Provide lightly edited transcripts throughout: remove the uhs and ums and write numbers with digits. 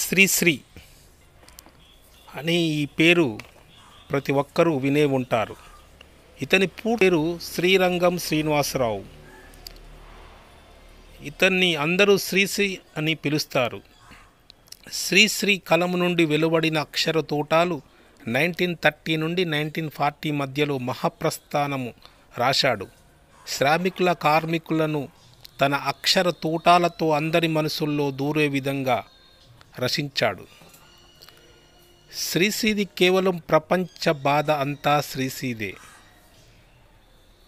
శ్రీశ్రీ అనే ఈ పేరు ప్రతి ఒక్కరూ వినే ఉంటారు. ఇతని పూర్తి పేరు శ్రీరంగం శ్రీనివాసరావు. ఇతన్ని అందరూ శ్రీశ్రీ అని పిలుస్తారు. శ్రీశ్రీ కలం నుండి వెలువడిన అక్షర తోటాలు 1930 నుండి 1940 మధ్యలో మహాప్రస్థానము రాశాడు. శ్రామికుల కార్మికులను తన అక్షర తోటాలతో అందరి మనసుల్లో దూరే విధంగా రచించాడు. శ్రీశ్రీది కేవలం ప్రపంచ బాధ అంతా శ్రీశ్రీదే.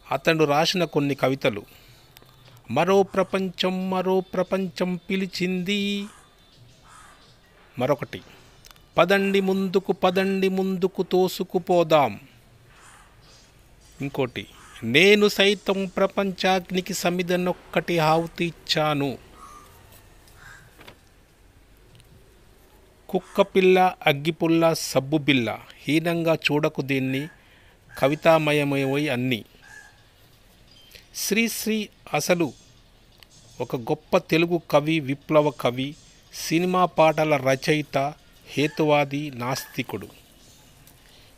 అతడు రాసిన కొన్ని కవితలు: మరో ప్రపంచం పిలిచింది, మరొకటి పదండి ముందుకు తోసుకుపోదాం, ఇంకోటి నేను సైతం ప్రపంచాగ్నికి సమిధనొక్కటి ఆహుతి ఇచ్చాను, కుక్కపిల్ల అగ్గిపుల్ల సబ్బుబిల్ల, హీనంగా చూడకు దీన్ని, కవితామయమై అన్నీ. శ్రీశ్రీ అసలు ఒక గొప్ప తెలుగు కవి, విప్లవ కవి, సినిమా పాటల రచయిత, హేతువాది, నాస్తికుడు.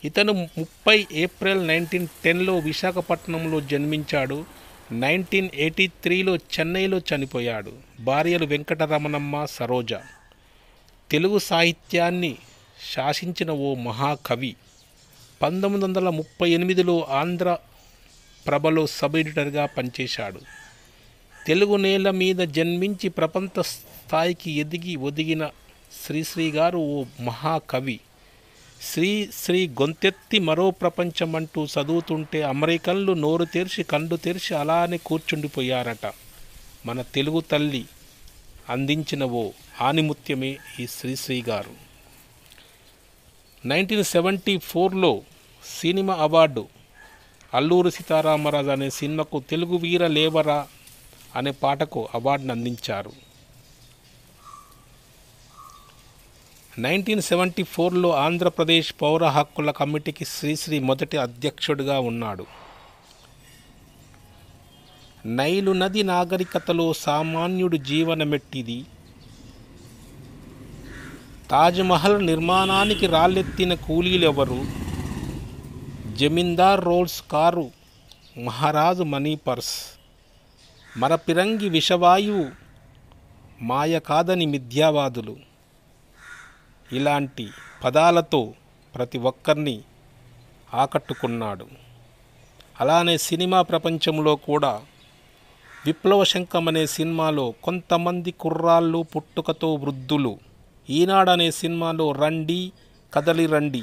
ఇతను 30 ఏప్రిల్ 1910లో విశాఖపట్నంలో జన్మించాడు. 1983లో చెన్నైలో చనిపోయాడు. భార్యలు వెంకటరమణమ్మ, సరోజ. తెలుగు సాహిత్యాన్ని శాసించిన ఓ మహాకవి. 1938లో ఆంధ్ర ప్రభలో సబ్ ఎడిటర్గా పనిచేశాడు. తెలుగు నేల మీద జన్మించి ప్రపంచ స్థాయికి ఒదిగిన శ్రీశ్రీ గారు ఓ మహాకవి. శ్రీశ్రీ గొంతెత్తి మరో ప్రపంచం అంటూ చదువుతుంటే అమెరికన్లు నోరు తెరిచి కళ్ళు తెరిచి అలానే కూర్చుండిపోయారట. మన తెలుగు తల్లి అందించిన ఓ ఆణిముత్యమే ఈ శ్రీశ్రీ గారు. 1974లో సినిమా అవార్డు అల్లూరి సీతారామరాజు అనే సినిమాకు తెలుగు వీర లేవరా అనే పాటకు అవార్డును అందించారు. 1974లో ఆంధ్రప్రదేశ్ పౌర హక్కుల కమిటీకి శ్రీశ్రీ మొదటి అధ్యక్షుడిగా ఉన్నాడు. నైలు నది నాగరికతలో సామాన్యుడు జీవనమెట్టిది, తాజ్మహల్ నిర్మాణానికి రాళ్ళెత్తిన కూలీలెవరు, జమీందార్ రోల్స్ కారు, మహారాజు మనీ పర్స్, మరపిరంగి విషవాయువు, మాయ కాదని మిథ్యావాదులు, ఇలాంటి పదాలతో ప్రతి ఒక్కరిని ఆకట్టుకున్నాడు. అలానే సినిమా ప్రపంచంలో కూడా విప్లవ శంఖం అనే సినిమాలో కొంతమంది కుర్రాళ్ళు పుట్టుకతో వృద్ధులు, ఈనాడు అనే సినిమాలో రండి కదలి రండి,